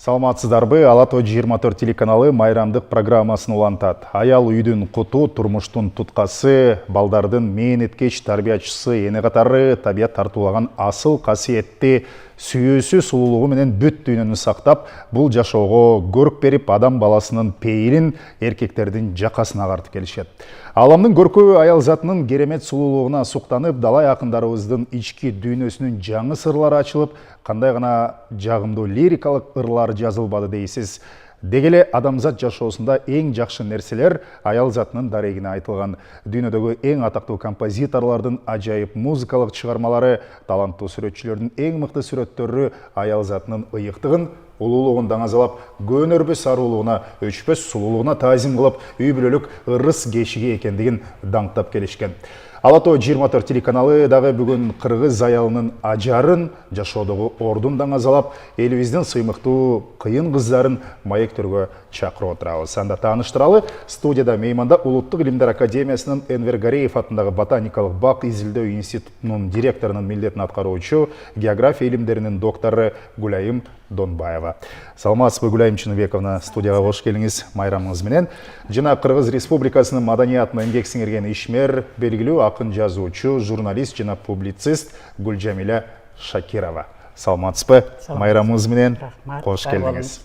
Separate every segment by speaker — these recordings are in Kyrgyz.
Speaker 1: Саламатсыздарбы, Алато 24 телеканалы майрамдык программасын улантат. Аял үйдүн куту, турмуштун туткасы, балдардын мээнеткеч тарбиячысы, эне катары табият тартуулаган асыл касиетти сүйүүсү сулуулугу менен бүт дүйнөнү сактап, бул жашоого көрк берип, адам баласынын пейилин эркектердин жакасына картып келишет. Аламдын көркөбү аял затынын керемет сулуулугуна суктанып, далай акындарыбыздын ички дүйнөсүнүн жаңы сырлары ачылып, кандай гана жагымдуу лирикалык ырлар жазылбады дейсиз. Дегеле адамзат жашоосунда эң жакшы нерселер аял затынын дарегине айтылган. Дүйнөдөгү эң атактуу композиторлордун ажайып музыкалык чыгармалары, таланттуу сүрөтчүлөрдүн эң мыкты сүрөттөрү аял затынын ыйыктыгын, улуулугун даңазалап, көнөрбөс арулугуна, өчпөс сулуулугуна таазим кылып, үй бүлөлүк ырыс кешиги экендигин даңктап келишкен. Алато 24 телеканалы дагы бүгүн кыргыз аялынын ажарын, жашоодогу ордун даңазалап, элибиздин сыймыктуу кыйын кыздарын маектөргө чакырып отурабыз. Анда тааныштыралы, студияда мейманда Улуттук илимдер академиясынын Энвер Гареев атындагы ботаникалык бак изилдөө институтунун директорунун милдетин аткаруучу, география илимдеринин доктору Гүлайым Донбаева. Саламатсызбы, Гүлайым Чыныбековна, студияга кош келиңиз майрамыңыз менен. Жана Кыргыз Республикасынын маданиятына эмгек сиңирген ишмер, белгилүү акын жазуучу, журналист жана публицист Гүлжамиля Шакирова. Саламатсызбы, майрамыңыз менен кош келиңиз.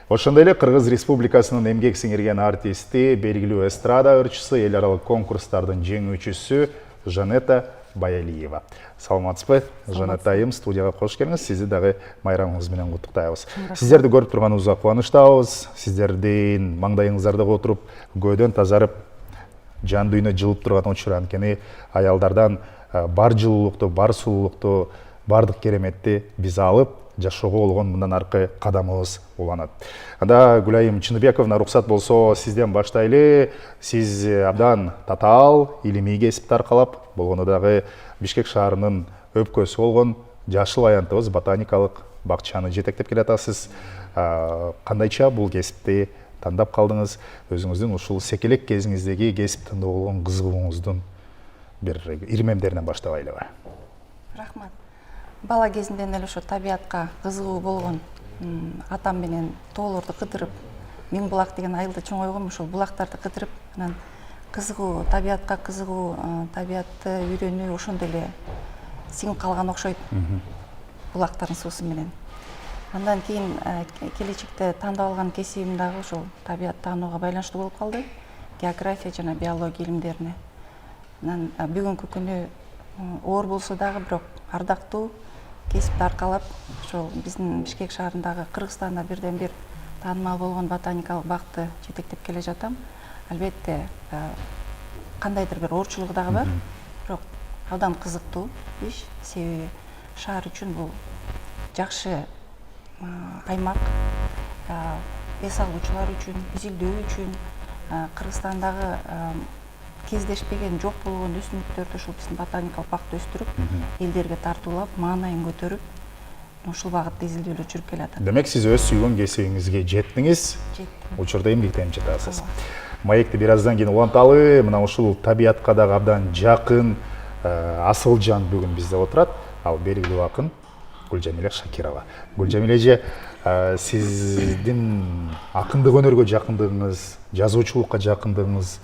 Speaker 1: Ошондой эле Кыргыз Республикасынын эмгек сиңирген артисти, белгилүү эстрада ырчысы, эл аралык конкурстардын жеңүүчүсү Жанета Баялиева. Саламатсызбы, Жанатайым, студияга кош келиңиз. Сизди дагы майрамыңыз менен куттуктайбыз. Сиздерди көрүп турганыбызга кубанычтабыз. Сиздердин маңдайыңыздарда отуруп, көөдөн тазарып, жан дүйнө жылып турган учур, анткени аялдардан бар жылуулукту, бар сулуулукту, бардык кереметти биз алып, жашоого болгон мындан аркы кадамыбыз уланат. Анда Гүлайым Чыныбековна, уруксат болсо сизден баштайлы. Сиз абдан татаал илимий кесипти аркалап, болгону дагы Бишкек шаарынын өпкөсү болгон жашыл аянтыбыз ботаникалык бакчаны жетектеп келатасыз. Кандайча бул кесипти тандап калдыңыз? Өзүңүздүн ушул секелек кезиңиздеги кесип тандоо болгон кызыгууңуздун бир ирмемдеринен баштабайлыбы?
Speaker 2: Рахмат. Бала кезимден эле ошо табиятка кызыгуу болгон, атам менен тоолорду кыдырып, Миң булак деген айылда чоңойгом, ошол булактарды кыдырып, анан кызыгуу, табиятка кызыгуу, табиятты үйрөнүү ошондой эле сиңип калган окшойт. Булактардын суусу менен. Андан кийин келечекте тандап алган кесибим дагы ошол табият таанууга байланыштуу болуп калды. География жана биология илимдерине. Анан бүгүнкү күнү оор болсо дагы бирок ардактуу кесипти аркалап, ошол биздин Бишкек шаарындагы Кыргызстанда бирден бир таанымал болгон ботаникалык бакты жетектеп келе жатам. Албетте кандайдыр бир оорчулугу дагы бар, бирок абдан кызыктуу иш, себеби шаар үчүн бул жакшы аймак, эс алуучулар үчүн, изилдөө үчүн, Кыргызстандагы кездешпеген, жок болгон өсүмдүктөрдү ушул биздин ботаникалык бакта өстүрүп, элдерге тартуулап, маанайын көтөрүп, ушул багытта изилдөөлөр жүрүп келатат.
Speaker 1: Демек, сиз өз сүйгөн кесибиңизге жеттиңиз, учурда эмгектенип жатасыз. Маекти бир аздан кийин уланталы. Мына ушул табиятка дагы абдан жакын асыл жан бүгүн бизде отурат. Ал белгилүү акын Гүлжамиля Шакирова. Гүлжамиля эже, сиздин акындык өнөргө жакындыгыңыз, жазуучулукка жакындыгыңыз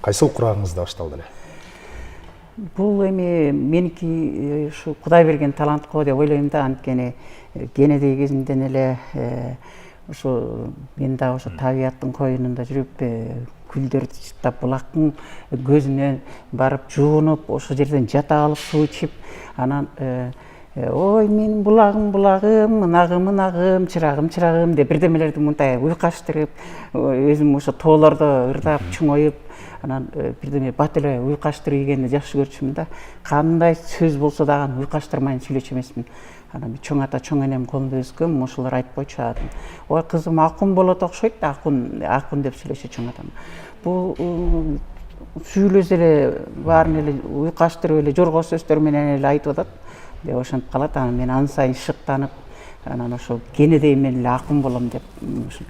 Speaker 1: кайсыл курагыңызда башталды эле?
Speaker 3: Бул эми меники ушу Кудай берген талант го деп ойлойм да, анткени кенедей кезимден эле ушу мен дагы ушу табияттын коюнунда жүрүп, гүлдөрдү чыттап, булактын көзүнөн барып жуунуп, ошол жерден жата алып суу ичип, анан ой менин булагым, булагым, ынагым, ынагым, чырагым, чырагым деп бирдемелерди мындай уйкаштырып, өзүм ошо тоолордо ырдап, чоңоюп, анан бирдеме бат эле уйкаштырып ийгенди жакшы көрчүмүн да. Кандай сөз болсо дагы уйкаштырмайын сүйлөчү эмесмин. Анан чоң ата, чоң энем колунда өскөм, ошолор айтып койчу, ой кызым акын болот окшойт, акын деп сүйлөчү чоң атам. Бул сүйлөсө эле баарын эле уйкаштырып эле жорго сөздөр менен эле айтып атат деп ошентип калат. Анан мен аны сайын шыктанып, анан ошол кенедей мен эле акын болом деп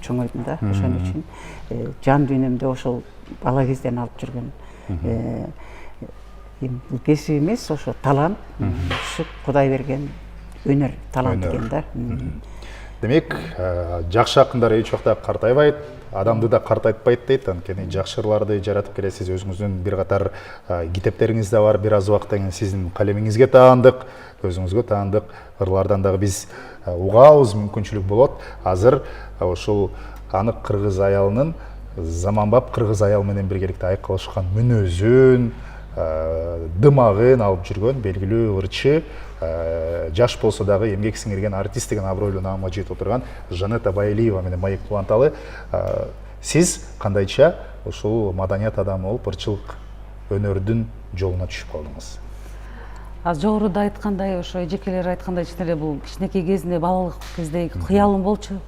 Speaker 3: чоңойдум да. Ошон үчүн жан дүйнөмдө ошол бала кезден алып жүргөн бул кесип эмес, ошо талант, Кудай берген өнөр талант экен да.
Speaker 1: Демек, жакшы акындар эч убакта картайбайт, адамды да картайтпайт дейт. Анткени жакшы ырларды жаратып келесиз. Өзүңүздүн бир катар китептериңиз да бар. Бир аз убакыттан кийин сиздин калемиңизге таандык, өзүңүзгө таандык ырлардан дагы биз угаабыз, мүмкүнчүлүк болот. Азыр ушул анык кыргыз аялынын заманбап кыргыз аял менен биргеликте айкалышкан мүнөзүн, дымагын алып жүргөн белгилүү ырчы, жаш болсо дагы эмгек сиңирген артист деген абройлуу наамга жетип отурган Жанета Байалиева менен маек уланталы. Сиз кандайча ушул маданият адамы болуп ырчылык өнөрдүн жолуна түшүп калдыңыз?
Speaker 4: Жогоруда айткандай, ошо эжекелер айткандай эле бул кичинекей кезинде, балалык кезде кыялым болчу.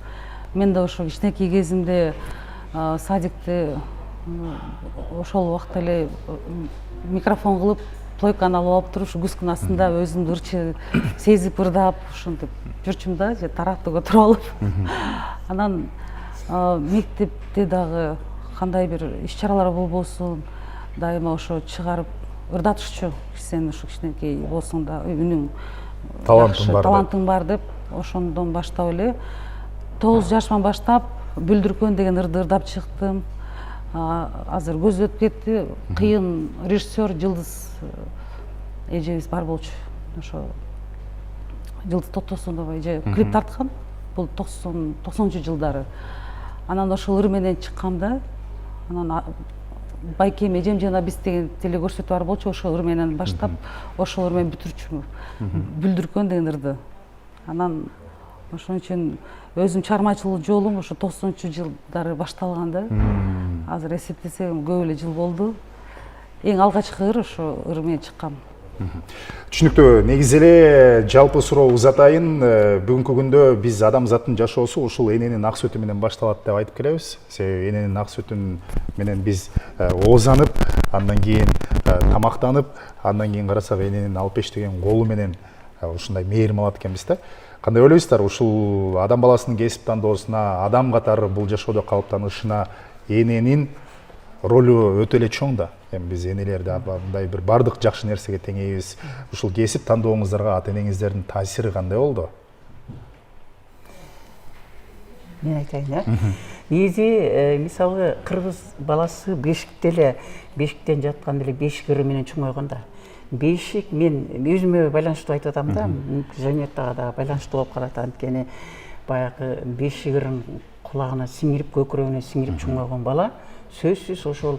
Speaker 4: Мен да ошо кичинекей кезимде садикте ошол убакта эле микрофон кылып, плойканы алып алып туруп, ушу күзгүн астында өзүмдү ырчы сезип ырдап, ушинтип жүрчүм да, же тарақты көтөрүп алып. Анан мектепте дагы кандай бир иш-чаралар болбосун, дайыма ошо чыгарып ырдатышчу. Сен ушу кичинекей болсоң да үнүң, талантың бар деп, ошондон баштап эле 9 жашыман баштап Бүлдүркөн деген ырды ырдап чыктым. Азыр көз өтүп кетти. Кыйын режиссер Жылдыз эжебиз бар болчу. Ошо Жылдыз Токтосунова эже клип тарткан. Бул 90-жылдары жылдары. Анан ошол ыр менен чыккам да. Анан Байкем эжем жана биз деген телекөрсөтүү бар болчу. Ошол ыр менен баштап, ошол ыр менен бүтүрчүмүн. Бүлдүркөн деген ырды. Анан ошон үчүн өзүм чыгармачылык жолум ошо 90-жылдары башталган да. Азыр эсептесем көп эле жыл болду. Эң алгачкы ыр ошо ыр менен чыккам.
Speaker 1: Түшүнүктүү. Негизи эле жалпы суроо узатайын. Бүгүнкү күндө биз адамзаттын жашоосу ушул эненин ак сүтү менен башталат деп айтып келебиз. Себеби эненин ак сүтүн менен биз оозанып, андан кийин тамактанып, андан кийин карасак эненин алпеш деген колу менен ушундай мээрим алат экенбиз да. Кандай ойлойсуздар, ушул адам баласынын кесип тандоосуна, адам катары бул жашоодо калыптанышына эненин ролу өтө эле чоң да. Эми биз энелерди мындай бир бардык жакшы нерсеге теңейбиз. Ушул кесип тандооңуздарга ата энеңиздердин таасири кандай болду?
Speaker 3: Мен айтайын, Негизи, мисалы кыргыз баласы бешикте эле, бешиктен жатканда эле бешик ыры менен чоңойгон да. Бешик мен өзүмө байланыштуу айтып атам да, Жанетага да байланыштуу болуп калат. Анткени баягы бешик ырын кулагына сиңирип, көкүрөгүнө сиңирип чоңойгон бала сөзсүз ошол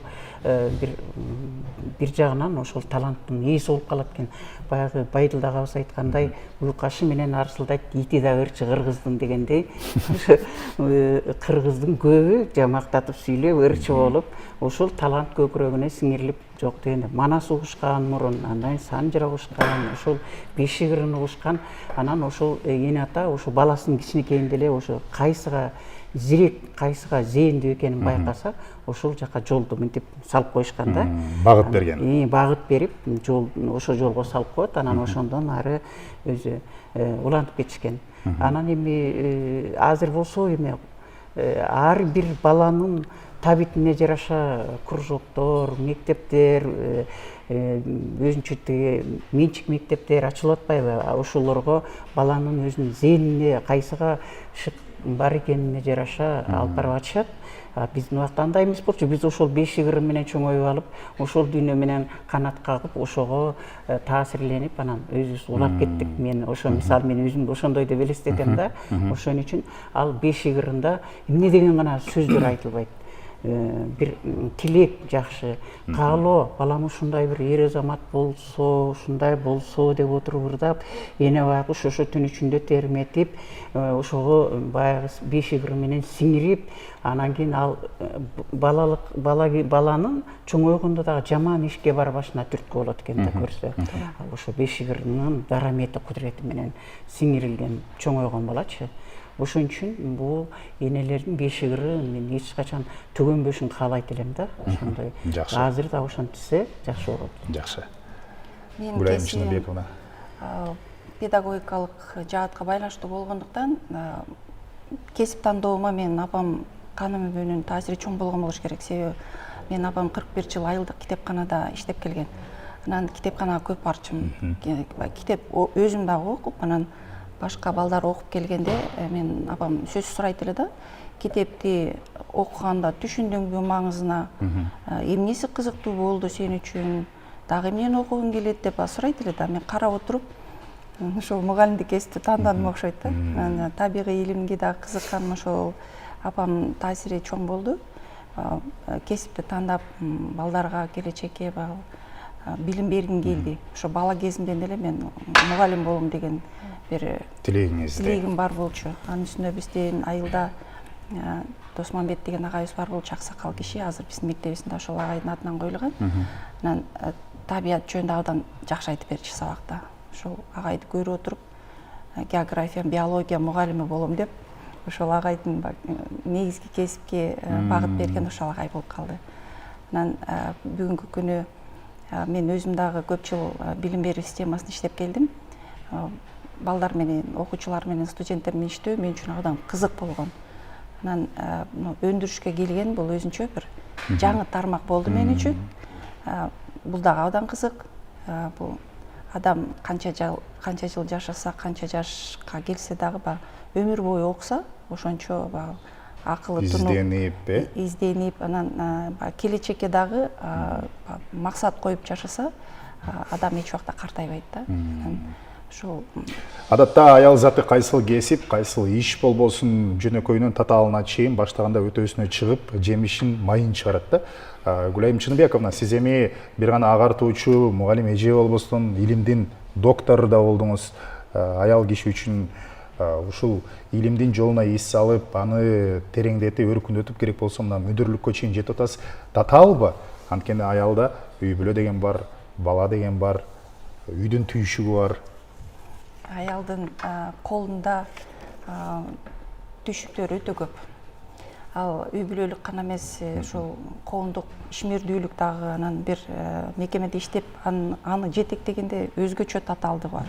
Speaker 3: бир жагынан ошол таланттын ээси болуп калат экен. Баягы Байдыл агабыз айткандай, уйкашы менен арсылдайт, ити да ырчы кыргыздын дегендей, кыргыздын көбү жамактатып сүйлөп, ырчы болуп, ошол талант көкүрөгүнө сиңирилип жок дегенде. Манас угушкан мурун, андан Санжыр угушкан, ошол бешик ырын угушкан. Анан ошол эне ата ошол баласынын кичинекейинде эле ошо кайсыга зирек, кайсыга зээндүү экенин байкаса, ошол жака жолду мынтип салып коюшкан да.
Speaker 1: Багыт берген.
Speaker 3: Багыт берип, ошол жолго салып коет, анан ошондон ары өзү улантып кетишкен. Анан эми азыр болсо эми ар бир баланын табитине жараша кружоктор, мектептер, өзүнчө менчик мектептер ачылып атпайбы? Ошолорго баланын өзүнүн зээнине кайсыга шык бар экенине жараша алып барып атышат. Биздин убакта андай эмес болчу. Биз ошол бешик ыры менен чоңоюп алып, ошол дүйнө менен канат кагып, ошого таасирленип, анан өзүбүз улап кеттик. Мен ошо мисалы мен өзүмдү ошондой деп элестетем да. Ошон үчүн ал бешик ырында эмне деген гана сөздөр айтылбайт. Бир тилек жакшы, каалоо, балам ушундай бир эр азамат болсо, ушундай болсо деп отуруп ырдап, эне байкуш ошо түн ичинде терметип, ошого баягы бешик ыры менен сиңирип, анан кийин ал баланын чоңойгондо дагы жаман ишке барбашына түрткү болот экен да көрсө. Ошо бешик ырынын дарамети, кудурети менен сиңирилген чоңойгон балачы. Ошон үчүн бул энелердин бешик ыры мен эч качан төгөнбөшүн каалайт элем да. Ошондой. Азыр да ошентсе жакшы болот.
Speaker 1: Жакшы.
Speaker 2: Менин кесибим педагогикалык жаатка байланыштуу болгондуктан кесип тандоомо менин апам каным өбүнүн таасири чоң болгон болуш керек. Себеби менин апам 41 жыл айылдык китепканада иштеп келген. Анан китепканага көп барчумун. Китеп өзүм дагы окуп, анан башка балдар окуп келгенде мен апам сөз сурайт эле да, китепти окуганда түшүндүңбү маңызына, эмнеси кызыктуу болду сен үчүн, дагы эмнени окугуң келет деп сурайт эле да. Мен карап отуруп ошол мугалимдик кесипти тандадым окшойт да. Табигый илимге дагы кызыкканым ошол апамдын таасири чоң болду. Кесипти тандап балдарга келечекке билим бергим келди. Ошо бала кезимден эле мен мугалим болом деген бир тилегим бар болчу. Анын үстүнө биздин айылда Досманбет деген агайыбыз бар болчу, аксакал киши. Азыр биздин мектебибизде ошол агайдын атынан коюлган. Анан табият жөнүндө абдан жакшы айтып берчү сабакта. Ошол агайды көрүп отуруп, география, биология мугалими болом деп, ошол агайдын негизги кесипке багыт берген ошол агай болуп калды. Анан бүгүнкү күнү мен өзүм дагы көп жыл билим берүү системасында иштеп келдим. Балдар менен, окуучулар менен, студенттер менен иштөө мен үчүн абдан кызык болгон. Анан өндүрүшкө келген бул өзүнчө бир жаңы тармак болду мен үчүн. Бул дагы абдан кызык. Бул адам канча жыл жашаса, канча жашка келсе дагы өмүр бою окуса, ошончо акылы тунуп, изденип, анан келечекке дагы максат коюп жашаса, адам эч убакта картайбайт да. Ошол
Speaker 1: адатта аял заты кайсыл кесип, кайсыл иш болбосун, жөнөкөйүнөн татаалына чейин баштаганда өтөөсүнө чыгып, жемишин майын чыгарат да. Гүлайым Чыныбековна, сиз эми бир гана агартуучу, мугалим эже болбостон, илимдин доктору да болдуңуз. Аял киши үчүн ушул илимдин жолуна эс салып, аны тереңдетип, өркүндөтүп керек болсо мына мүдүрлүккө чейин жетип атасыз. Татаалбы? Анткени аялда үй бүлө деген бар, бала деген бар, үйдүн түйшүгү бар.
Speaker 2: Аялдын колунда түйшүктөр өтө көп. Ал үй бүлөлүк гана эмес, ошол коомдук ишмердүүлүк дагы, анан бир мекемеде иштеп, аны жетектегенде өзгөчө татаалдыгы бар.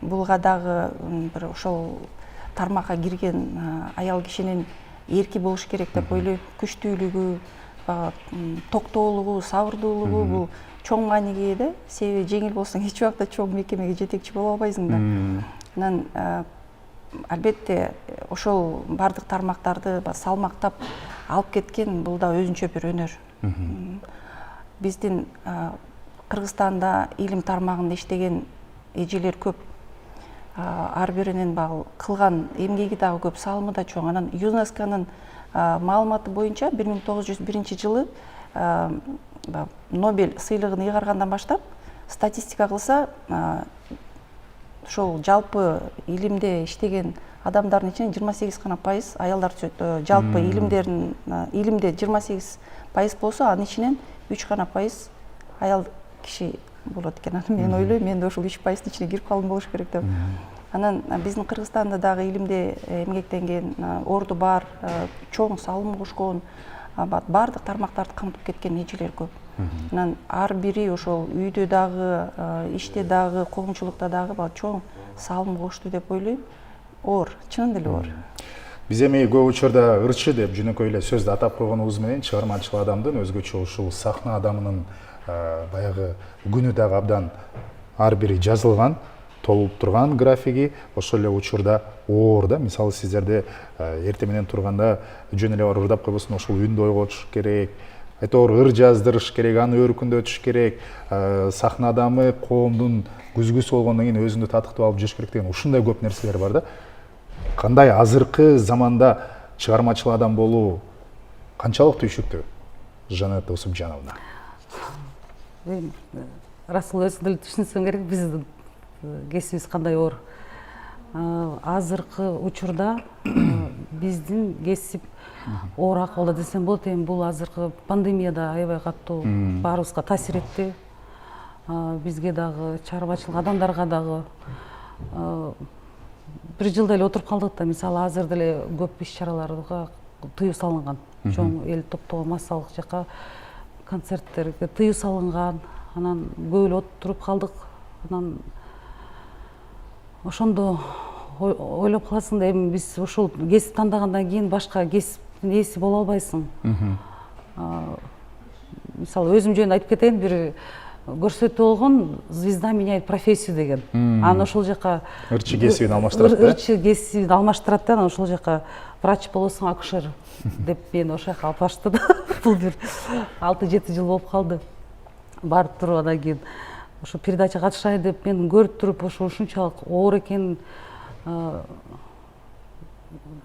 Speaker 2: Булга дагы бир ошол тармакка кирген аял кишинин эрки болуш керек деп ойлойм. Күчтүүлүгү, токтоолугу, сабырдуулугу бул чоң мааниге ээ да. Себеби жеңил болсоң эч убакта чоң мекемеге жетекчи боло албайсың да. Анан албетте ошол бардык тармактарды салмактап алып кеткен бул да өзүнчө бир өнөр. Биздин Кыргызстанда илим тармагында иштеген эжелер көп. Ар биринин кылган эмгеги дагы көп, салымы да чоң. Анан ЮНЕСКОнун маалыматы боюнча 1901 жылы Нобель сыйлыгын ыйгаргандан баштап статистика кылса, ошол жалпы илимде иштеген адамдардын ичинен 28 гана пайыз аялдар түшөт. Жалпы илимде 28% болсо, анын ичинен 3 гана пайыз аял киши болот экен. Мен ойлойм, мен да ошол 3%-ын ичине кирип калдым болуш керек деп. Анан биздин Кыргызстанда дагы илимде эмгектенген, орду бар, чоң салым кошкон, бардык тармактарды камтып кеткен эжелер көп. Анан ар бири ошол үйдө дагы, иште дагы, коомчулукта дагы чоң салым кошту деп ойлойм. Оор, чынында эле оор.
Speaker 1: Биз эми көп учурда ырчы деп жөнөкөй эле сөздү атап койгонубуз менен чыгармачыл адамдын, өзгөчө ушул сахна адамынын баягы күнү дагы абдан ар бири жазылган, толуп турган графиги ошол эле учурда оор да. Мисалы сиздерде эртең менен турганда жөн эле бар ырдап койбосун, ошол үндү ойготуш керек, айтор ыр жаздырыш керек, аны өркүндөтүш керек, сахна адамы коомдун күзгүсү болгондон кийин өзүндү татыктап алып жүрүш керек деген ушундай көп нерселер бар да. Кандай азыркы заманда чыгармачыл адам болуу канчалык түйшүктүү, Жанат Усупжановна?
Speaker 4: Расул өзүң деле түшүнсөң керек, биздин кесибибиз кандай оор. Азыркы учурда биздин кесип оор акыбалда десем болот. Эми бул азыркы пандемияда аябай катуу баарыбызга таасир этти. Бизге дагы, чарбачылык адамдарга дагы бир жылда эле отуруп калдык да. Мисалы азыр деле көп иш чараларга тыюу салынган. Чоң эл топтогон массалык жака концерттерге тыюу салынган. Анан көп эле отуруп калдык. Анан ошондо ойлоп каласың да, эми биз ушул кесип тандагандан кийин башка кесиптин ээси боло албайсың. Мисалы өзүм жөнүндө айтып кетейин, бир көрсөтүү болгон «Звезда меняет профессию» деген. Анан ошол жака
Speaker 1: ырчы кесибин алмаштырат да?
Speaker 4: ырчы кесибин алмаштырат да, анан ошол жака врач болосуң, акушер деп мени ошол жака алып барышты да. Бул бир 6-7 жыл болуп калды. Барып туруп анан кийин ошо передачага катышайын деп мен көрүп туруп, ошо ушунчалык оор экенин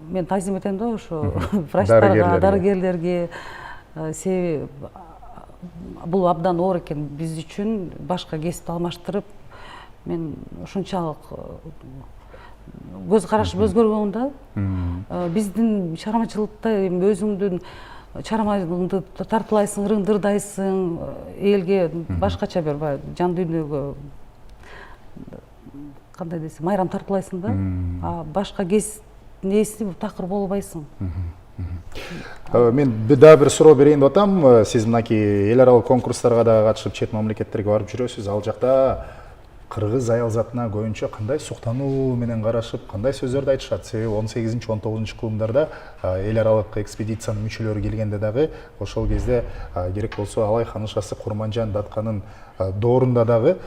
Speaker 4: мен тазим этем да ошо врачтарга, дарыгерлерге. Себеби бул абдан оор экен биз үчүн. Башка кесипти алмаштырып, мен ушунчалык көз карашым өзгөргөн да. Биздин чыгармачылыкта өзүңдүн чыгармаңды тартуулайсың, ырыңды ырдайсың, элге башкача бир жан дүйнөгө кандай десем майрам тартуулайсың да. Башка нээси такыр болбойсуң.
Speaker 1: Мен дагы бир суроо берейин деп атам. Сиз мынакей эл аралык конкурстарга да катышып, чет мамлекеттерге барып жүрөсүз. Ал жакта кыргыз аял затына көбүнчө кандай суктануу менен карашып, кандай сөздөрдү айтышат? Себеби 18-19 кылымдарда эл аралык экспедициянын мүчөлөрү келгенде дагы ошол кезде керек болсо Алай ханышасы Курманжан Датканын доорунда дагы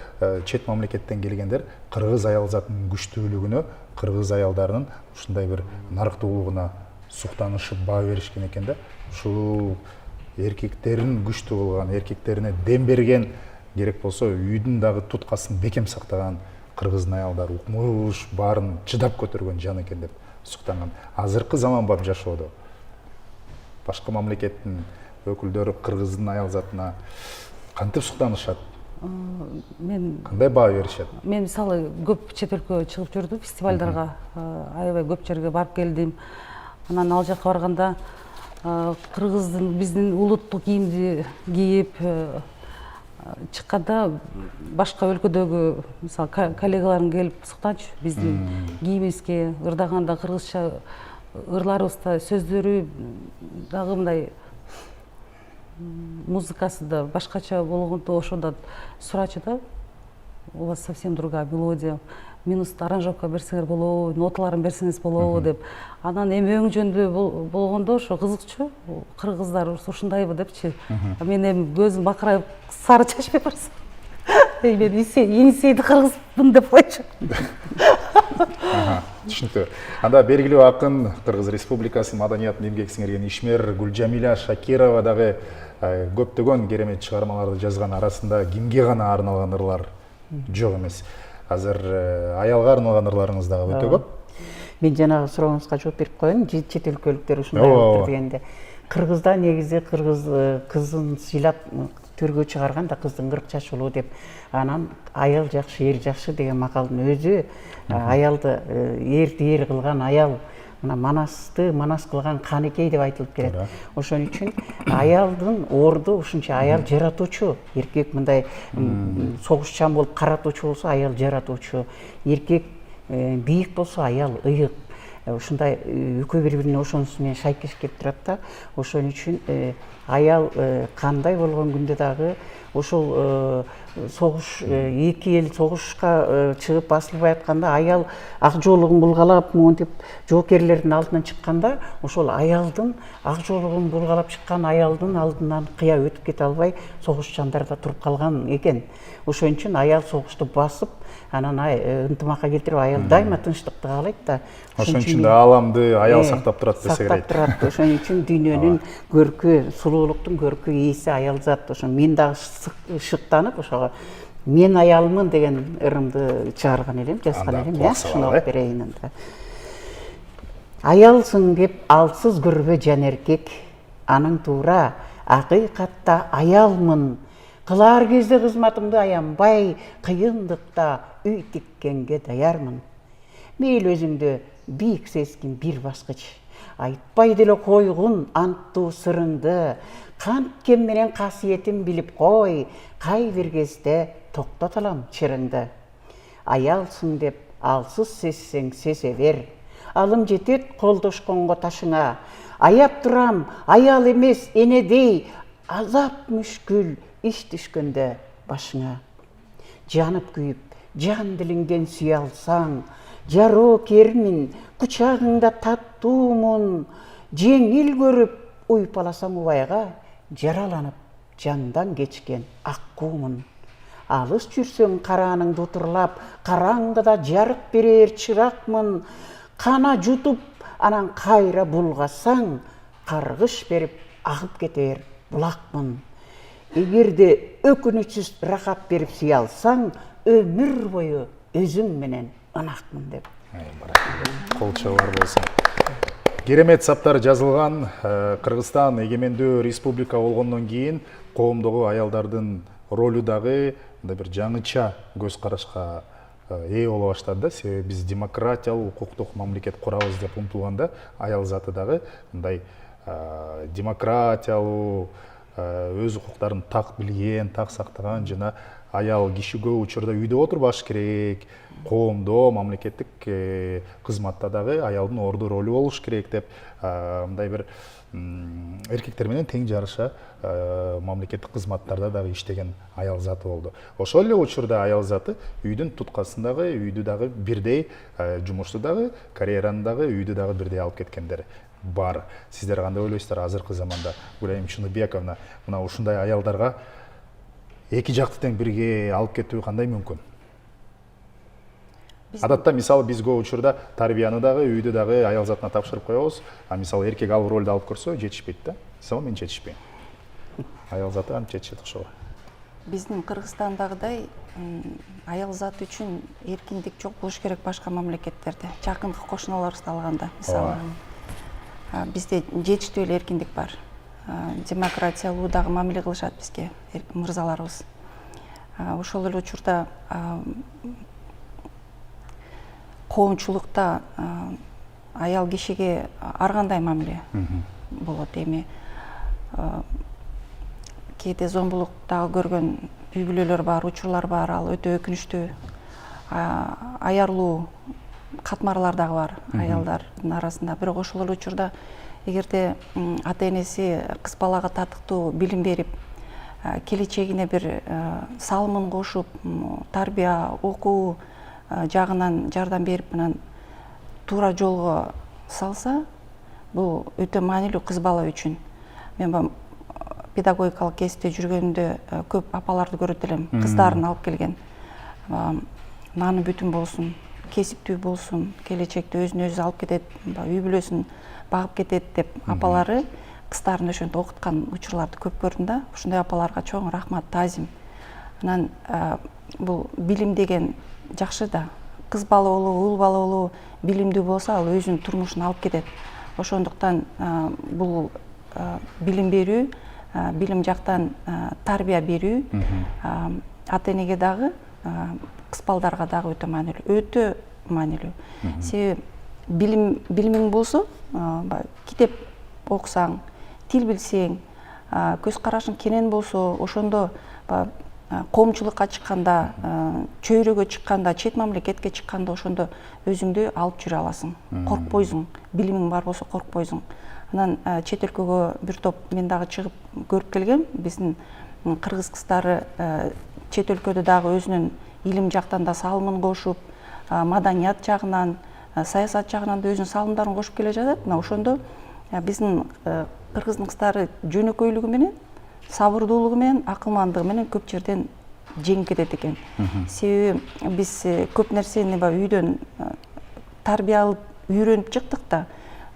Speaker 1: чет мамлекеттен келгендер кыргыз аял затынын күчтүүлүгүнө, кыргыз аялдарынын ушундай бир нарыктуулугуна суктанышып баа беришкен экен да. Ушул эркектерин күчтүү кылган, эркектерине дем берген, керек болсо үйдүн дагы туткасын бекем сактаган кыргыздын аялдары укмуш баарын чыдап көтөргөн жан экен деп суктанган. Азыркы заманбап жашоодо башка мамлекеттин өкүлдөрү кыргыздын аял затына кантип суктанышат? Кандай баа беришет?
Speaker 4: Мен мисалы көп чет өлкөгө чыгып жүрдүм, фестивалдарга аябай көп жерге барып келдим. Анан ал жака барганда кыргыздын биздин улуттук кийимди кийип чыкканда башка өлкөдөгү мисалы коллегаларым келип суктанчу биздин кийимибизге, ырдаганда кыргызча ырларыбызда сөздөрү дагы мындай музыкасы да башкача болгондо ошондон сурачу да. У вас совсем другая мелодия. Минус аранжировка берсеңер болобу, ноталарын берсеңиз болобу деп. Анан эми өң жөндүү болгондо ошо кызыкчу. Кыргыздар ушундайбы депчи. Мен эми көзүм бакырайып сары чачпай барсам. Мен Енисейди кыргызмын деп койчу.
Speaker 1: Түшүнүктүү. Анда белгилүү акын, Кыргыз Республикасынын маданиятын эмгек сиңирген ишмер Гүлжамиля Шакирова дагы көптөгөн керемет чыгармаларды жазган, арасында кимге гана арналган ырлар жок эмес. Азыр аялга арналган ырларыңыз дагы өтө көп.
Speaker 3: Мен жанагы сурооңузга жооп берип коеюн. Чет өлкөлүктөр ушундай болуп дегенде. Кыргызда негизи кыргыз кызын сыйлап төргө чыгарган да кыздын 40 чачылуу деп. Анан аял жакшы, эр жакшы деген макалдын өзү аялды эрди эр кылган аял, мына манасты манас кылган канекей деп айтылып келет. Ошон үчүн аялдын орду ушунча аял жаратуучу. Эркек мындай согушчан болуп каратуучу болсо аял жаратуучу. Эркек бийик болсо аял ыйык. Ушундай экөө бири-бирине ошонусу менен шайкеш келип турат да. Ошон үчүн аял кандай болгон күндө дагы ошол согуш эки эл согушка чыгып басылбай атканда аял ак жоолугун булгалап монтип жоокерлердин алдынан чыкканда ошол аялдын ак жоолугун булгалап чыккан аялдын алдынан кыя өтүп кете албай согушчандар да туруп калган экен. Ошон үчүн аял согушту басып, анан ынтымакка келтирип аял дайыма тынчтыкты каалайт да.
Speaker 1: Ошон үчүн да ааламды аял сактап турат десе керек.
Speaker 3: Сактап турат. Ошон үчүн дүйнөнүн көркү, сулуулуктун көркү ээси аял зат. Ошон мен дагы шыктанып ошого мен аялмын деген ырымды чыгарган элем, жазган элем. Шуну окуп берейин анда. Аялсың деп алсыз көрбө жан эркек, аның туура акыйкатта аялмын. Кылар кезде кызматымды аянбай, кыйындыкта үй тиккенге даярмын. Мейлі өзүңдө бийик сезгин бир баскыч, айтпай деле койгун анттуу сырыңды, канткем менен касиетин билип кой, кай бир кезде токтот алам чырыңды. Аялсың деп алсыз сезсең сезе бер, алым жетет колдошконго ташыңа, аяп турам аял эмес энедей, азап мүшкүл иш түшкөндө башыңа. Жанып күйүп, жан дилиңден сүйө алсаң, жароо кермин, кучагыңда таттуумун, жеңил көрүп уйпаласаң убайга, жараланып жандан кечкен аккуумун. алыс жүрсең карааныңды утурлап, караңгыда жарык берер чыракмын, кана жутуп анан кайра булгасаң, каргыш берип агып кетер булакмын. Эгерде өкүнүчсүз рахат берип сүйө алсаң, өмүр бою өзүң менен ынакмын деп.
Speaker 1: Кол чабар болсун. Керемет саптар жазылган. Кыргызстан эгемендүү республика болгондон кийин коомдогу аялдардын ролу дагы бир жаңыча көз карашка ээ боло баштады да. Себеби биз демократиялуу, укуктук мамлекет курабыз деп умтулганда, аял заты дагы мындай демократиялуу, өз укуктарын так билген, так сактаган жана аял киши көп учурда үйдө отурбаш керек, коомдо, мамлекеттик кызматта дагы аялдын орду ролу болуш керек деп мындай бир эркектер менен тең жарыша мамлекеттик кызматтарда дагы иштеген аял заты болду. Ошол эле учурда аял заты үйдүн туткасындагы, үйдү дагы бирдей, жумушту дагы, карьераны дагы, үйдү дагы бирдей алып кеткендер бар. Сиздер кандай ойлойсуздар азыркы заманда? Гүлайым Шыныбековна, мына ушундай аялдарга эки жакты тең бирге алып кетүү кандай мүмкүн? Адатта мисалы биз көп учурда тарбияны дагы, үйдү дагы аял затына тапшырып коебуз. А мисалы эркек ал ролду алып көрсө жетишпейт да. Мисалы мен жетишпейм. Аял заты антип жетишет ошого.
Speaker 2: Биздин Кыргызстандагыдай аял заты үчүн эркиндик жок болуш керек башка мамлекеттерде. Жакынкы кошуналарыбызды алганда, мисалы бизде жетиштүү эле эркиндик бар. Демократиялуу дагы мамиле кылышат бизге мырзаларыбыз. Ошол эле учурда коомчулукта аял кишиге ар кандай мамиле болот. Эми кээде зомбулук дагы көргөн үй бүлөлөр бар, учурлар бар, ал өтө өкүнүчтүү. Аярлуу катмарлар дагы бар аялдардын арасында. Бирок ошол эле учурда эгерде ата энеси кыз балага татыктуу билим берип, келечегине бир салымын кошуп, тарбия, окуу жагынан жардам берип, анан туура жолго салса, бул өтө маанилүү кыз бала үчүн. Мен педагогикалык кесипте жүргөндө көп апаларды көрөт элем, кыздарын алып келген. Наны бүтүн болсун, кесиптүү болсун, келечекте өзүн өзү алып кетет, үй бүлөсүн багып кетет деп апалары кыздарын ошентип окуткан учурларды көп көрдүм да. Ушундай апаларга чоң рахмат, таазим. Анан бул билим деген жакшы да. Кыз бала болобу, уул бала болобу билимдүү болсо, ал өзүнүн турмушун алып кетет. Ошондуктан бул билим берүү, билим жактан тарбия берүү ата энеге дагы, кыз балдарга дагы өтө маанилүү. Өтө маанилүү. Себеби билимиң болсо, китеп окусаң, тил билсең, көз карашың кенен болсо, ошондо коомчулукка чыкканда, чөйрөгө чыкканда, чет мамлекетке чыкканда ошондо өзүңдү алып жүрө аласың. Коркпойсуң. Билимиң бар болсо коркпойсуң. Анан чет өлкөгө бир топ мен дагы чыгып көрүп келгем. Биздин кыргыз кыздары чет өлкөдө дагы өзүнүн илим жактан да салымын кошуп, маданият жагынан, саясат жагынан да өзүнүн салымдарын кошуп келе жатат. Мына ошондо биздин кыргыздын кыздары жөнөкөйлүгү менен, сабырдуулугу менен, акылмандыгы менен көп жерден жеңип кетет экен. Себеби биз көп нерсени үйдөн тарбия алып, үйрөнүп чыктык да.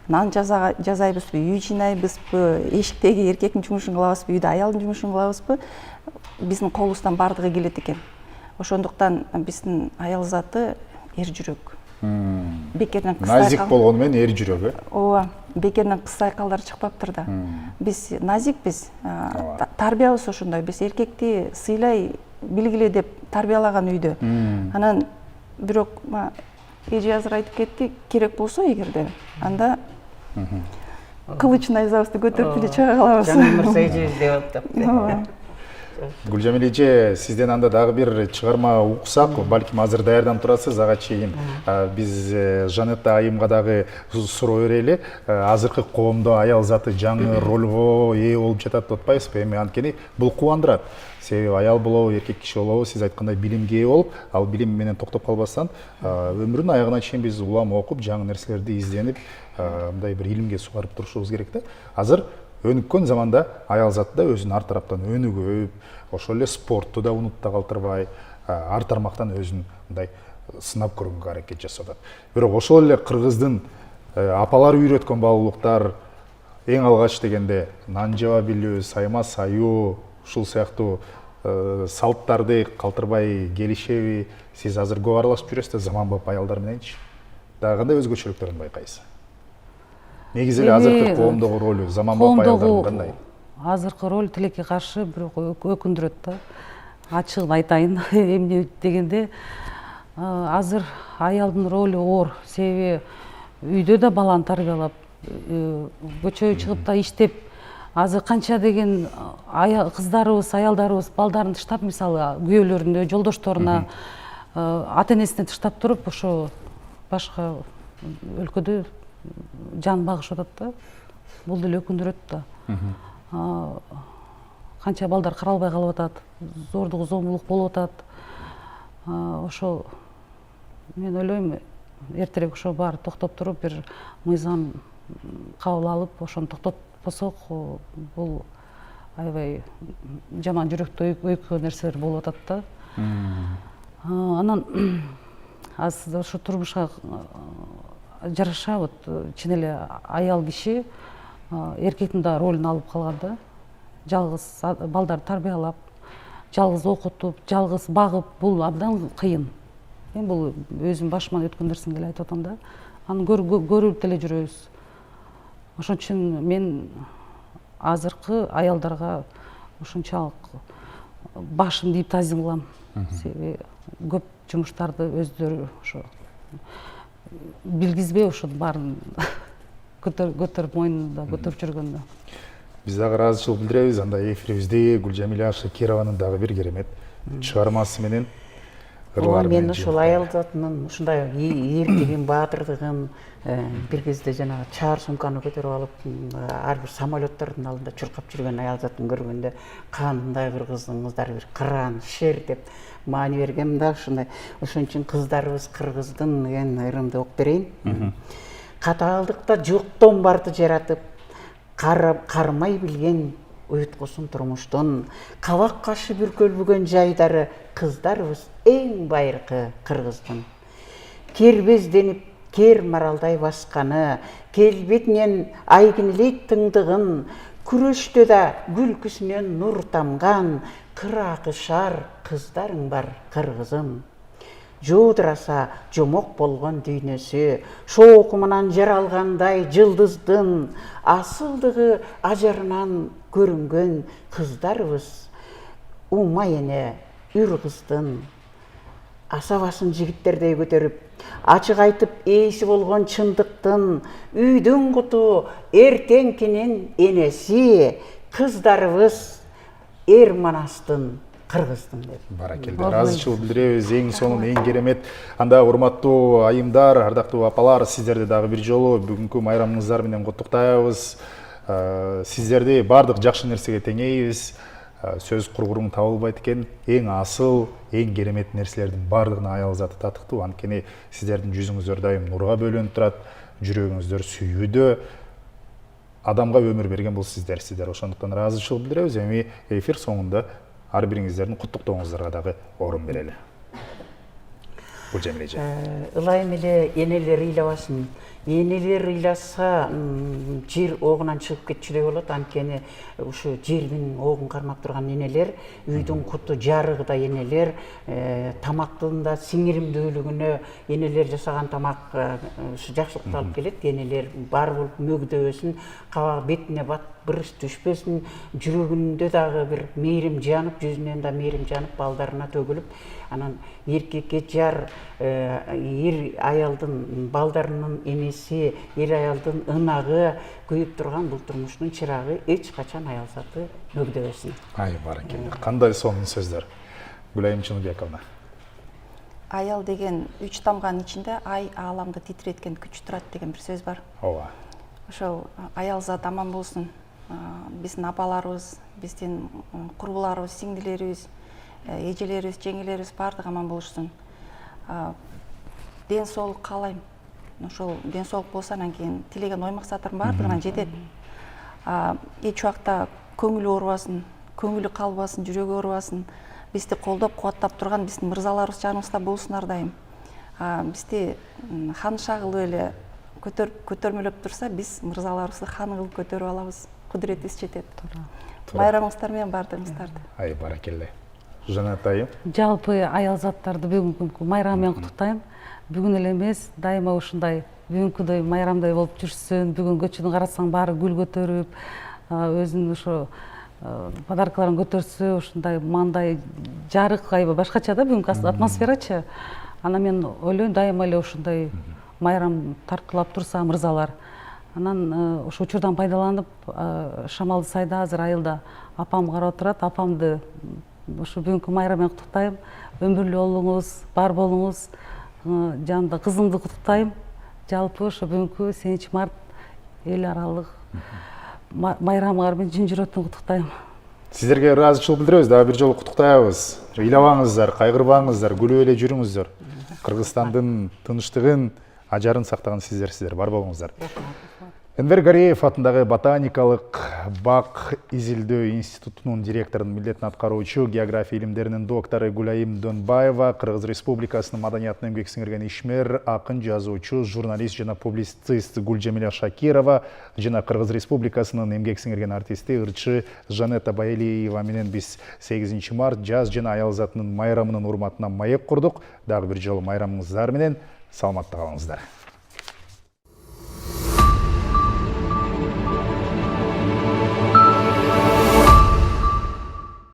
Speaker 2: Нан жасайбызбы, үй жыйнайбызбы, эшиктеги эркектин жумушун кылабызбы, үйдө аялдын жумушун кылабызбы, биздин колубуздан бардыгы келет экен. Ошондуктан биздин аял заты эр жүрөк. Бекерден кыз
Speaker 1: назик болгону менен эр жүрөк,
Speaker 2: ооба, бекерден кыз сайкалдар чыкпаптыр да. Биз назикпиз, тарбиябыз ошондой. Биз эркекти сыйлай билгиле деп тарбиялаган үйдө. Анан бирок эже азыр айтып кетти, керек болсо эгерде, анда кылыч найзабызды көтөрүп эле чыга калабыз.
Speaker 3: Жаңы мырза эжебиз деп атып.
Speaker 1: Гүлжамил эже, сизден анда дагы бир чыгарма уксак, балким азыр даярданып турасыз, ага чейин биз Жанетта айымга дагы суроо берели. Азыркы коомдо аял заты жаңы ролго ээ болуп жатат деп атпайсызбы? Эми анткени бул кубандырат. Себеби аял болобу, эркек киши болобу, сиз айткандай билимге ээ болуп, ал билим менен токтоп калбастан өмүрүнүн аягына чейин биз улам окуп, жаңы нерселерди изденип, мындай бир илимге сугарып турушубуз керек да. Азыр өнүккөн заманда аялзат да өзүн ар тараптан өнүгүп, ошол эле спортту да унутта калтырбай, ар тармактан өзүн мындай сынап көргөнгө аракет жасап атат. Бирок ошол эле кыргыздын апалары үйрөткөн баалуулуктар эң алгач дегенде нан жаба билүү, сайма саюу, ушул сыяктуу салттарды калтырбай келишеби? Сиз азыр көп аралашып жүрөсүз да заманбап аялдар мененчи. Дагы кандай өзгөчөлүктөрүн байкайсыз? Негизи эле азыркы коомдогу ролу заманбап аялдардын кандай?
Speaker 4: Азыркы роль тилекке каршы, бирок өкүндүрөт да. Ачыгын айтайын, эмне дегенде азыр аялдын ролу оор. Себеби үйдө да баланы тарбиялап, көчөгө чыгып да иштеп, азыр канча деген кыздарыбыз, аялдарыбыз балдарын тыштап, мисалы күйөөлөрүнө, жолдошторуна, ата энесине тыштап туруп, ошо башка өлкөдө жан багышып атат да. Бул деле өкүндүрөт да. Канча балдар каралбай калып атат, зордук зомбулук болуп атат. Ошол мен ойлойм, эртерээк ошо баары токтоп туруп, бир мыйзам кабыл алып, ошону токтотпосок, бул аябай жаман жүрөктү өйкөгөн нерселер болуп атат да. Анан ошо турмушка жараша вот чын эле аял киши эркектин да ролун алып калган да. Жалгыз балдарды тарбиялап, жалгыз окутуп, жалгыз багып, бул абдан кыйын. Мен бул өзүм башыман өткөн нерсени эле айтып атам да. Аны көрүп деле жүрөбүз. Ошон үчүн мен азыркы аялдарга ушунчалык башымды ийип тазим кылам. Себеби көп жумуштарды өздөрү ошо билгизбей ошо баарын көтөрүп мойнунда көтөрүп жүргөндө.
Speaker 1: Биз дагы ыраазычылык билдиребиз. Анда эфирибизде Гүлжамиля Шакированын дагы бир керемет чыгармасы менен
Speaker 3: мен ушул аялзатынын ушундай эркигин, баатырдыгын бир кезде жанагы чаар сумканы көтөрүп алып ар бир самолеттордун алдында чуркап жүргөн аялзатын көргөндө кандай кыргыздын кыздары бир кыран, шер деп маани бергем да. Ошон үчүн кыздарыбыз кыргыздын деген ырымды окуп берейин. Катаалдыкта жоктон барды жаратып, кармай билген уюткусун турмуштун, кабак кашы бүркөлбөгөн жайдары кыздарыбыз эң байыркы кыргыздын. Кербезденип, кер маралдай басканы, келбетинен айгинелейт тыңдыгын, күрөштө да күлкүсүнөн нур тамган, кыракы шар кыздарың бар кыргызым. Жуудураса жомок болгон дүйнөсү, шоокумунан жаралгандай жылдыздын, асылдыгы ажарынан көрүнгөн кыздарыбыз, ума эне үр кыздын. Асабасын жигиттердей көтөрүп, ачык айтып ээси болгон чындыктын, үйдүн куту эртеңкинин энеси, кыздарыбыз эр манастын кыргыздын деп.
Speaker 1: Баракелде. Ыраазычылык билдиребиз. Эң сонун, эң керемет. Анда урматтуу айымдар, ардактуу апалар, сиздерди дагы бир жолу бүгүнкү майрамыңыздар менен куттуктайбыз. Сиздерди бардык жакшы нерсеге теңейбиз. Сөз кургуруң табылбайт экен. Эң асыл, эң керемет нерселердин бардыгына аялзаты татыктуу. Анткени сиздердин жүзүңүздөр дайым нурга бөлөнүп турат, жүрөгүңүздөр сүйүүдө. Адамга өмүр берген бул сиздер. Ошондуктан ыраазычылык билдиребиз. Эми эфир соңунда ар бириңиздердин куттуктооңуздарга дагы орун берели. Гүлжамиля эже.
Speaker 3: Ылайым эле энелер ыйлабасын. Энелер ыйласа жер огунан чыгып кетчүдөй болот. Анткени ушу жердин огун кармап турган энелер, үйдүн куту жарыгыда энелер, тамактын да сиңиримдүүлүгүнө энелер жасаган тамак ушу жакшылыкты алып келет. Энелер бар болуп мөгдөбөсүн, кабак бетине бырыс түшпөсүн, жүрөгүндө дагы бир мээрим жанып, жүзүнөн да мээрим жанып, балдарына төгүлүп, анан эркекке жар, эр аялдын балдарынын энеси, эр аялдын ынагы күйүп турган бул турмуштун чырагы эч качан аялзаты мөгдөбөсүн.
Speaker 1: Ай, баракелде. Кандай сонун сөздөр. Гүлайым Чыныбековна.
Speaker 2: Аял деген үч тамганын ичинде ай ааламды титиреткен күч турат деген бир сөз бар.
Speaker 1: Ооба.
Speaker 2: Ошол аялзат аман болсун. Биздин апаларыбыз, биздин курбуларыбыз, сиңдилерибиз, эжелерибиз, жеңелерибиз баардыгы аман болушсун. Ден соолук каалайм. Ошол ден соолук болсо анан кийин тилеген ой максаттардын баардыгына жетет. эч убакта көңүлү оорубасын, көңүлү калбасын, жүрөгү оорубасын, бизди колдоп кубаттап турган биздин мырзаларыбыз жаныбызда болсун ар дайым. Бизди ханша кылып эле көтөрмөлөп турса, биз мырзаларыбызды хан кылып көтөрүп алабыз. Кудуретибиз жетет. Майрамыңыздар менен баардыгыңыздарды.
Speaker 1: Ай, баракелде. Жанат айым.
Speaker 4: Жалпы аял заттарды бүгүнкү майрам менен куттуктайм. Бүгүн эле эмес, дайыма ушундай бүгүнкүдөй майрамдай болуп жүрсүн. Бүгүн көчөнү карасаң баары гүл көтөрүп, өзүнүн ошо подаркаларын көтөрсө, ушундай мандай жарык, аябай башкача да бүгүнкү атмосферачы. Анан мен ойлойм, дайыма эле ушундай майрам тарткылап турса мырзалар. Анан ошо учурдан пайдаланып, Шамалды сайда азыр айылда апам карап турат. Апамды ошо бүгүнкү майрам менен куттуктайм. Өмүрлүү болуңуз, бар болуңуз. Жанында кызыңды куттуктайм. Жалпы ошо бүгүнкү 8 март эл аралык майрамыңар менен чын жүрөктөн куттуктайм.
Speaker 1: Сиздерге ыраазычылык билдиребиз, дагы бир жолу куттуктайбыз. Ыйлабаңыздар, кайгырбаңыздар, күлүп эле жүрүңүздөр. Кыргызстандын тынчтыгын, ажарын сактаган сиздер, бар болуңуздар. Энвер Гареев атындагы ботаникалык бак изилдөө институтунун директорунун милдетин аткаруучу, география илимдеринин доктору Гүлайым Дөнбаева, Кыргыз Республикасынын маданиятына эмгек сиңирген ишмер, акын, жазуучу, журналист жана публицист Гүлжемила Шакирова жана Кыргыз Республикасынын эмгек сиңирген артисти, ырчы Жанета Байалиева менен биз 8 март жаз жана аял затынын майрамынын урматына маек курдук. Дагы бир жолу майрамыңыздар менен саламатта калыңыздар.